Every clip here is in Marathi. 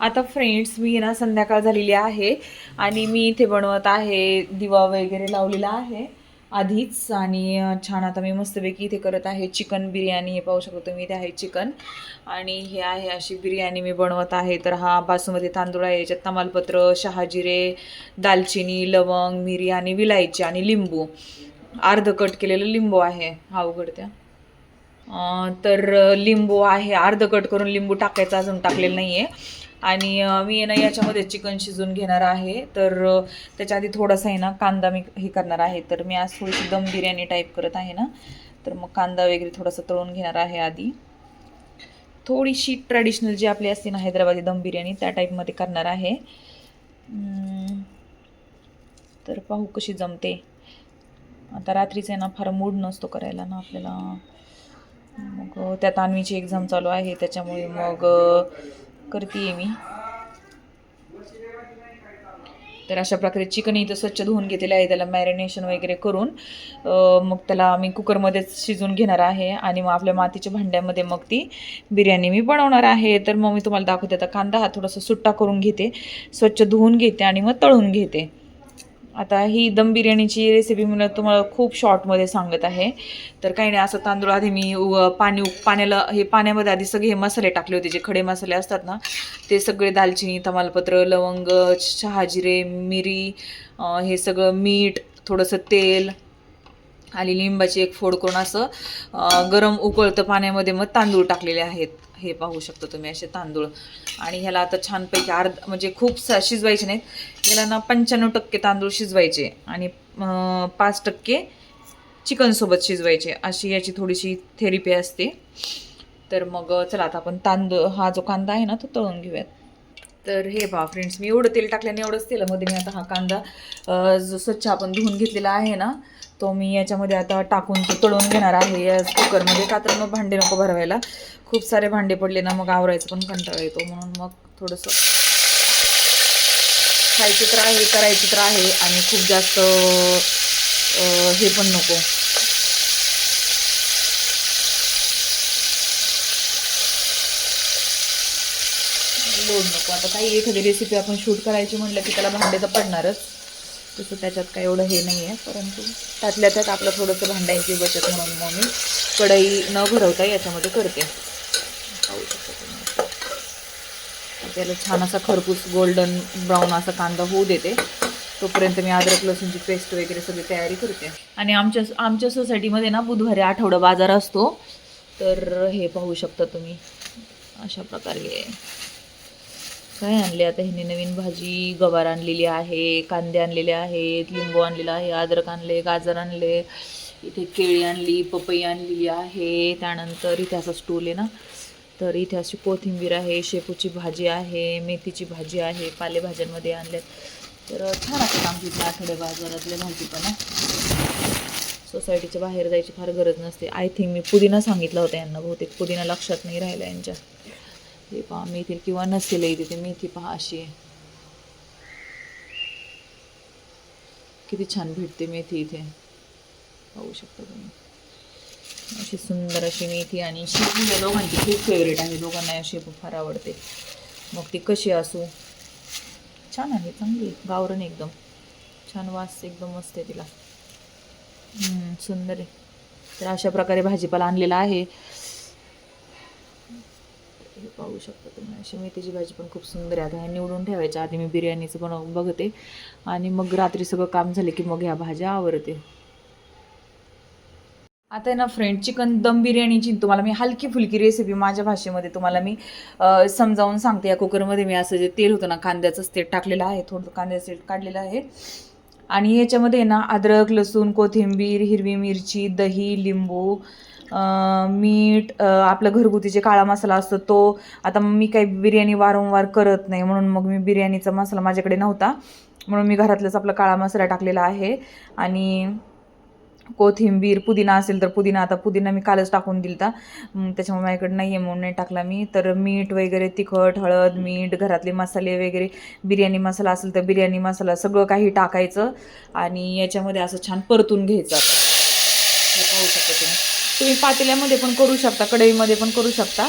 आता फ्रेंड्स, मी ना संध्याकाळ झालेली आहे आणि मी इथे बनवत आहे, दिवा वगैरे लावलेला आहे आधीच. आणि छान आता मी मस्तपैकी इथे करत आहे चिकन बिर्याणी. हे पाहू शकतो तुम्ही, इथे आहे चिकन आणि हे आहे अशी बिर्याणी मी बनवत आहे. तर हा बासमती तांदूळ आहे, याच्यात तमालपत्र, शहाजिरे, दालचिनी, लवंग, मिरी आणि विलायची आणि लिंबू, अर्ध कट केलेलं लिंबू आहे. हा उघडत्या. तर लिंबू आहे, अर्ध कट करून लिंबू टाकायचा, अजून टाकलेलं नाही आहे. आणि मी ना याच्यामध्ये चिकन शिजवून घेणार आहे. तर त्याच्या आधी थोडासा आहे ना कांदा मी हे करणार आहे. तर मी आज थोडीशी दम बिर्याणी टाईप करत आहे ना, तर मग कांदा वगैरे थोडासा तळून घेणार आहे आधी. थोडीशी ट्रॅडिशनल जी आपली असते ना हैदराबादी दम बिर्याणी, त्या टाईपमध्ये करणार आहे. तर पाहू कशी जमते. आता रात्रीच आहे ना फार मूड नसतो करायला ना आपल्याला, मग त्यात अन्वीची एक्झाम चालू आहे त्याच्यामुळे मग करते मी. तर अशा प्रकारे चिकन इथं स्वच्छ धुवून घेतलेलं आहे, त्याला मॅरिनेशन वगैरे करून मग त्याला मी कुकरमध्येच शिजवून घेणार आहे. आणि मग आपल्या मातीच्या भांड्यामध्ये मग ती बिर्याणी मी बनवणार आहे. तर मग मी तुम्हाला दाखवते. आता कांदा हा थोडासा सुट्टा करून घेते, स्वच्छ धुवून घेते आणि मग तळून घेते. आता ही दम बिर्याणीची रेसिपी मी तुम्हाला खूप शॉर्टमध्ये सांगत आहे. तर काही नाही, असं तांदूळ आधी मी पाण्यामध्ये आधी सगळे हे मसाले टाकले होते, जे खडे मसाले असतात ना ते सगळे, दालचिनी, तमालपत्र, लवंग, शहाजिरे, मिरी, हे सगळं, मीठ, थोडंसं तेल आणि लिंबाची एक फोड करून असं गरम उकळतं पाण्यामध्ये मग तांदूळ टाकलेले आहेत. हे पाहू शकता तुम्ही असे तांदूळ. आणि ह्याला आता छानपैकी म्हणजे खूप शिजवायचे नाहीत, ह्याला ना 95% तांदूळ शिजवायचे आणि 5% चिकनसोबत शिजवायचे, अशी याची थोडीशी थेरपी असते. तर मग चला आता आपण हा जो कांदा आहे ना तो तळून घेऊयात. तर हे पहा फ्रेंड्स, मी एवढं तेल टाकल्याने एवढंच तेलामध्ये मी आता हा कांदा जो स्वच्छ आपण धुवून घेतलेला आहे ना तो मी याच्यामध्ये आता टाकून तो तळून घेणार आहे या कुकरमध्ये. का तर मग भांडे नको भरवायला, खूप सारे भांडे पडले ना मग आवरायचं पण कंटाळा येतो, म्हणून मग थोडंसं खायचं तर आहे, करायचं तर आहे आणि खूप जास्त हे पण नको. लोड नको. आता काही एखादी रेसिपी आपण शूट करायची म्हटलं की त्याला भांडे तर पडणारच, तसं त्याच्यात काय एवढं हे नाही आहे. परंतु त्यातल्या त्यात आपलं थोडंसं भांड्यांची बचत म्हणून मग मी कढई न भरवता याच्यामध्ये करते. पाहू शकता तुम्ही. त्याला छान असा खरपूस गोल्डन ब्राऊन असा कांदा होऊ देते, तोपर्यंत मी अद्रक लसूणची पेस्ट वगैरे सगळी तयारी करते. आणि आमच्या सोसायटीमध्ये ना बुधवारी आठवडा बाजार असतो. तर हे पाहू शकता तुम्ही, अशा प्रकारे काय आणले आता ह्यांनी नवीन भाजी, गवार आणलेली आहे, कांदे आणलेले आहेत, लिंबू आणलेला आहे, अद्रक आणले, गाजर आणले, इथे केळी आणली, पपई आणलेली आहे. त्यानंतर इथे असा स्टूल आहे ना, तर इथे अशी कोथिंबीर आहे, शेपूची भाजी आहे, मेथीची भाजी आहे, पालेभाज्यांमध्ये आणल्यात. तर छान असतात आमच्या इथे आठवड्या बाजारातल्या भाजीपाला. सोसायटीच्या बाहेर जायची फार गरज नसते. आय थिंक मी पुदिना सांगितला होता यांना, बहुतेक पुदिना लक्षात नाही राहिला यांच्या. हे पहा मेथी, किंवा नसेलही तिथे मेथी, पहा अशी आहे, किती छान भेटते मेथी इथे, पाहू शकता तुम्ही. अशी सुंदर अशी मेथी. आणि शेपू या दोघांची खूप फेवरेट आहे, दोघांना शेपू फार आवडते, मग ती कशी असू. छान आहे, चांगली गावरण, एकदम छान, वास एकदम मस्त आहे तिला, सुंदर आहे. तर अशा प्रकारे भाजीपाला आणलेला आहे. हे पाहू शकता तुम्ही, अशी मेथीची भाजी पण खूप सुंदर आहे. आता ह्या निवडून ठेवायच्या आधी मी बिर्याणीचं बघते आणि मग रात्री सगळं काम झाले की मग ह्या भाज्या आवरते. आता आहे ना फ्रेंड, चिकन दम बिर्याणीची तुम्हाला मी हलकी फुलकी रेसिपी माझ्या भाषेमध्ये तुम्हाला मी समजावून सांगते. या कुकरमध्ये मी असं जे तेल होतं ना, कांद्याचंच तेल टाकलेलं आहे, थोडं कांद्याचं तेल काढलेलं आहे. आणि याच्यामध्ये ना अद्रक, लसूण, कोथिंबीर, हिरवी मिरची, दही, लिंबू, मीठ, आपला घरगुती जे काळा मसाला असतो तो. आता मी काही बिर्याणी वारंवार करत नाही, म्हणून मग मी बिर्याणीचा मसाला माझ्याकडे नव्हता, म्हणून मी घरातलाच आपला काळा मसाला टाकलेला आहे. आणि कोथिंबीर, पुदिना असेल तर पुदिना, आता पुदिना मी कालच टाकून दिलता, त्याच्यामुळे माझ्याकडे नाही आहे म्हणून नाही टाकला मी. तर मीठ वगैरे, तिखट, हळद, मीठ, घरातले मसाले वगैरे, बिर्याणी मसाला असेल तर बिर्याणी मसाला, सगळं काही टाकायचं आणि याच्यामध्ये असं छान परतून घ्यायचं. हे पाहू शकता तुम्ही पातेल्यामध्ये पण करू शकता, कढईमध्ये पण करू शकता.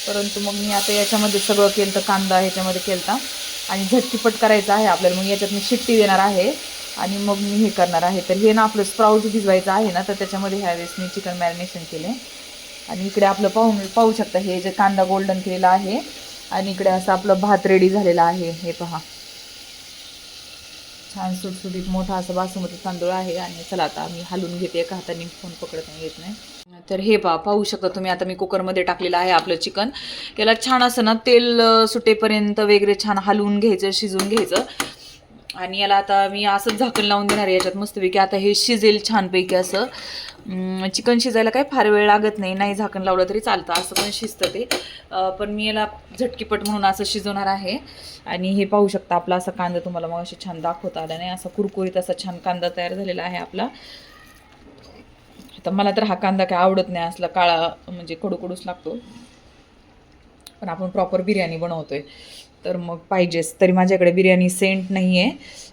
परंतु मग मी आता याच्यामध्ये सगळं केलं तर कांदा ह्याच्यामध्ये केलता आणि झटकीपट करायचं आहे आपल्याला. मग याच्यात मी शिट्टी देणार आहे आणि मग मी हे करणार आहे. तर हे ना आपलं स्प्राउट भिजवायचं आहे ना, तर त्याच्यामध्ये ह्यावेळेस मी चिकन मॅरिनेशन केले. आणि इकडे आपलं पाहू शकता हे जे कांदा गोल्डन केलेला आहे आणि इकडे असं आपलं भात रेडी झालेला आहे. हे पहा, छान सुटसुटीत मोठा असं बासमती तांदूळ आहे. आणि चला आता मी हलवून घेते, एका हाताने फोन पकडत नाही येत नाही. तर हे पाहू शकता तुम्ही, आता मी कुकरमध्ये टाकलेलं आहे आपलं चिकन. याला छान असं ना तेल सुटेपर्यंत वगैरे छान हलवून घ्यायचं, शिजवून घ्यायचं. आणि याला आता मी असंच झाकण लावून देणार आहे याच्यात मस्तपैकी. आता हे शिजेल छानपैकी असं. चिकन शिजायला काही फार वेळ लागत नाही झाकण लावलं तरी चालतं, असं पण शिजतं ते. पण मी याला झटकीपट म्हणून असं शिजवणार आहे. आणि हे पाहू शकता आपला असा कांदा, तुम्हाला मग असे छान दाखवता आला नाही, असा कुरकुरीत असा छान कांदा तयार झालेला आहे आपला. आता मला तर हा कांदा काय आवडत नाही, असला काळा म्हणजे कडूकडूच लागतो. पण आपण प्रॉपर बिर्याणी बनवतोय तर मग पाहिजेच. तरी माझ्याकडे बिर्याणी सेंट नाही आहे.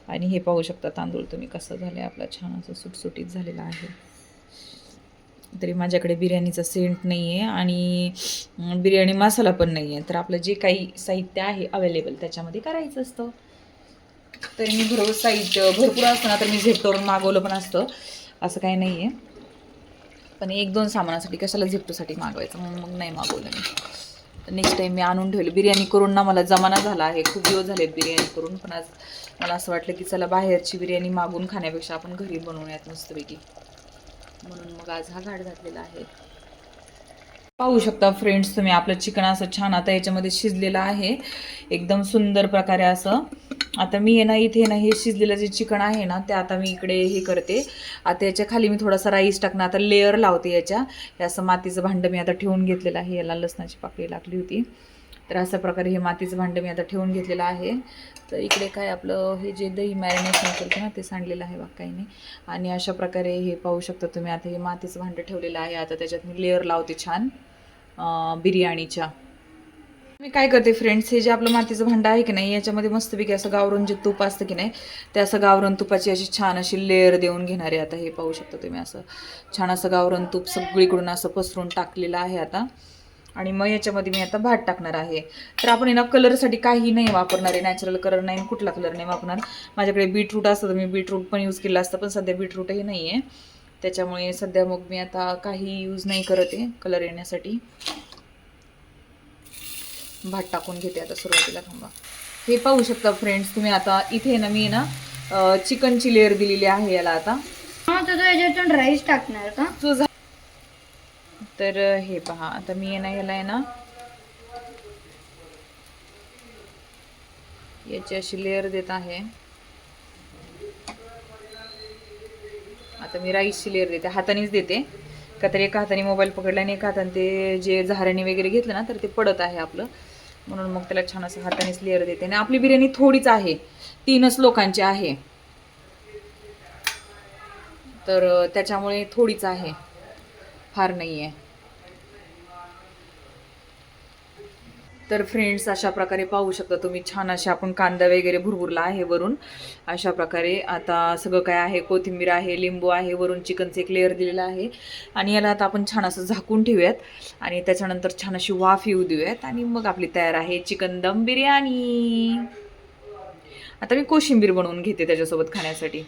आणि हे पाहू शकता तांदूळ तुम्ही कसं झालं आहे आपला, छान असं सुटसुटीत झालेला आहे. तरी माझ्याकडे बिर्याणीचा सेंट नाही आहे आणि बिर्याणी मसाला पण नाही आहे. तर आपलं जे काही साहित्य आहे अवेलेबल त्याच्यामध्ये करायचं असतं. तरी मी साहित्य भरपूर असतं ना, तर मी झेप्टोवरून मागवलं पण असतं, असं काही नाही आहे. पण 1-2 सामानासाठी कशाला झेप्टोसाठी मागवायचं, मग नाही मागवलं मी. तर नेक्स्ट टाईम मी आणून ठेवलं. बिर्याणी करून ना मला जमाना झाला आहे, खूप दिवस झाले बिर्याणी करून. पण आज मला असं वाटलं की चला बाहेरची बिर्याणी मागून खाण्यापेक्षा आपण घरी बनवूयात मस्तपैकी, म्हणून मग आज हा घाट घातलेला आहे. पाहू शकता फ्रेंड्स तुम्ही, आपलं चिकन असं छान आता याच्यामध्ये शिजलेलं आहे एकदम सुंदर प्रकारे असं. आता मी आहे ना इथे ना हे शिजलेलं जे चिकन आहे ना ते आता मी इकडे हे करते. आता याच्या खाली मी थोडासा राईस टाकणार, आता लेअर लावते याच्या. हे असं मातीचं भांडं मी आता ठेवून घेतलेलं आहे, याला लसणाची पाकळी लागली होती. तर अशा प्रकारे हे मातीचं भांडं मी आता ठेवून घेतलेलं आहे. तर इकडे काय आपलं हे जे दही मॅरिनेशन करते ना ते सांडलेलं आहे बघ काही नाही. आणि अशा प्रकारे हे पाहू शकता तुम्ही, आता हे मातीचं भांडं ठेवलेलं आहे. आता त्याच्यात मी लेअर लावते छान बिर्याणीच्या. मी काय करते फ्रेंड्स, हे जे आपलं मातीचं भांडं आहे की नाही याच्यामध्ये मस्तपैकी असं गावरून जे तूप असतं की नाही ते असं गावरून तुपाची अशी छान अशी लेअर देऊन घेणार आहे. आता हे पाहू शकता तुम्ही, असं छान असं गावरून तूप सगळीकडून असं पसरून टाकलेलं आहे आता. आणि मग याच्यामध्ये मी आता भात टाकणार आहे. तर आपण ना कलरसाठी काही नाही वापरणार आहे, नॅचरल कलर नाही, कुठला कलर नाही वापरणार. माझ्याकडे बीटरूट असतं तर मी बीटरूट पण यूज केलं असतं, पण सध्या बीटरूटही नाही आहे. त्याच्यामुळे सध्या मग मी आता काही यूज नाही करत आहे कलर येण्यासाठी. भात टाकून घेते आता सुरुवातीला, थांबा. हे पाहू शकता फ्रेंड्स तुम्ही, आता इथे ना मी ना चिकनची लेअर दिलेली आहे याला आता. याच्यातून राईस टाकणार का? तर हे पहा, आता मी ना याला आहे ना याची अशी लेअर देत आहे. आता मी राईसची लेअर देते, हातानेच देते का, तर एका हाताने मोबाईल पकडला आणि एका हाताने ते जे झाऱ्याने वगैरे घेतलं ना तर ते पडत आहे आपलं, म्हणून मग त्याला छान असं हातानेच लेअर देते. आणि आपली बिर्याणी थोडीच आहे, 3च लोकांची आहे, तर त्याच्यामुळे थोडीच आहे, फार नाही आहे. तर फ्रेंड्स अशा प्रकारे पाहू शकता तुम्ही, छान असे आपण कांदा वगैरे भुरभुरला आहे वरून. अशा प्रकारे आता सगळं काय आहे, कोथिंबीर आहे, लिंबू आहे, वरून चिकनचं एक लेअर दिलेला आहे. आणि याला आता आपण छान असं झाकून ठेवूयात आणि त्याच्यानंतर छान अशी वाफ येऊ देऊयात आणि मग आपली तयार आहे चिकन दम बिर्याणी. आता मी कोशिंबीर बनवून घेते त्याच्यासोबत खाण्यासाठी.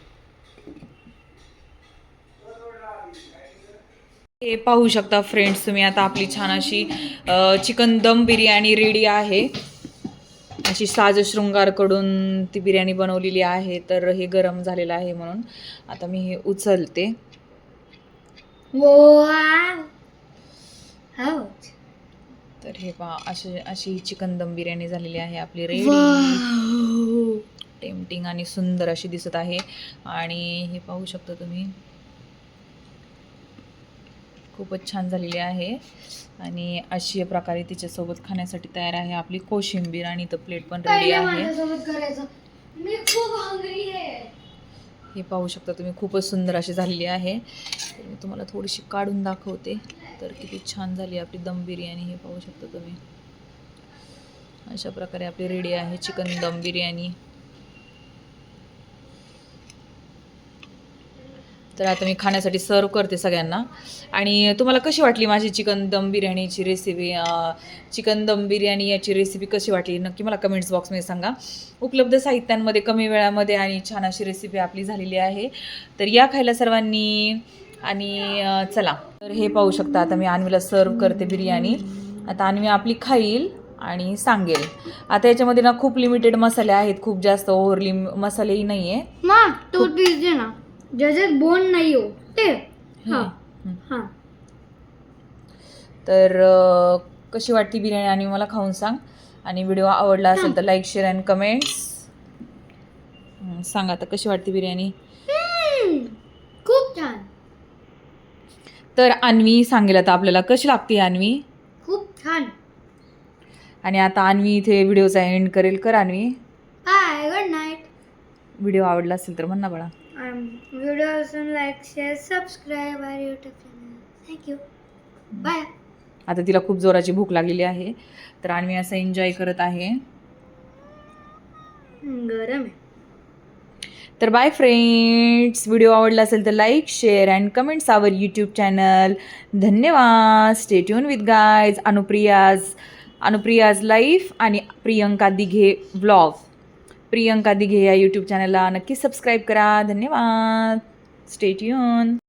हे पाहू शकता फ्रेंड्स तुम्ही, आता आपली छान अशी चिकन दम बिर्याणी रेडी आहे. अशी साज शृंगारकडून ती बिर्याणी बनवलेली आहे. तर हे गरम झालेलं आहे म्हणून आता मी हे उचलते. तर हे पहा, अशी चिकन दम बिर्याणी झालेली आहे आपली रेडी. टेम्पटिंग आणि सुंदर अशी दिसत आहे. आणि हे पाहू शकता तुम्ही, खूपच छान झालेली आहे. आणि अशा प्रकारे तिच्यासोबत खाण्यासाठी तयार आहे आपली कोशिंबीर. आणि इथं प्लेट पण रेडी आहे. मी खूप हंग्री आहे. हे पाहू शकता तुम्ही, खूपच सुंदर अशी झालेली आहे. तर मी तुम्हाला थोडीशी काढून दाखवते, तर किती छान झाली आपली दम बिर्याणी. हे पाहू शकता तुम्ही, अशा प्रकारे आपली रेडी आहे चिकन दम बिर्याणी. तर आता मी खाण्यासाठी सर्व करते सगळ्यांना. आणि तुम्हाला कशी वाटली माझी चिकन दम बिर्याणीची रेसिपी, चिकन दम बिर्याणी याची रेसिपी कशी वाटली नक्की मला कमेंट्स बॉक्समध्ये सांगा. उपलब्ध साहित्यांमध्ये कमी वेळामध्ये आणि छान अशी रेसिपी आपली झालेली आहे. तर या खायला सर्वांनी. आणि चला, तर हे पाहू शकता आता मी अन्वीला सर्व करते बिर्याणी. आता अन्वी आपली खाईल आणि सांगेल. आता याच्यामध्ये ना खूप लिमिटेड मसाले आहेत, खूप जास्त ओव्हरली मसालेही नाही आहे. माँ तो पीस दे ना, जैसे बोन नहीं हो ते. हाँ हाँ. तर कशी वाटते बिर्याणी आणि मला खाऊन सांग. आणि व्हिडिओ आवडला असेल तर लाईक, शेअर अँड कमेंट्स. सांग आता कशी वाटते बिर्याणी. खूप छान. तर अन्वी सांगेल आता आपल्याला कशी लागते अन्वी. खूप छान. आणि आता अन्वी इथे व्हिडिओचा एंड करेल. कर Anvi. Bye, good night. Video आवडला असेल तर म्हण ना बाळा. व्हिडिओ असून like, share, subscribe our YouTube channel. Thank you. Bye. आता तिला खूप जोराची भूक लागलेली आहे, तर अन्वी असं एन्जॉय करत आहे. गरम आहे. तर बाय फ्रेंड्स. व्हिडिओ आवडला असेल तर like, share and comments our YouTube channel. धन्यवाद. Stay tune with guys. Anupriya's life आणि प्रियंका दिघे व्लॉग. प्रियंका दिघे या यूट्यूब चॅनलला नक्की सबस्क्राईब करा. धन्यवाद. Stay tune.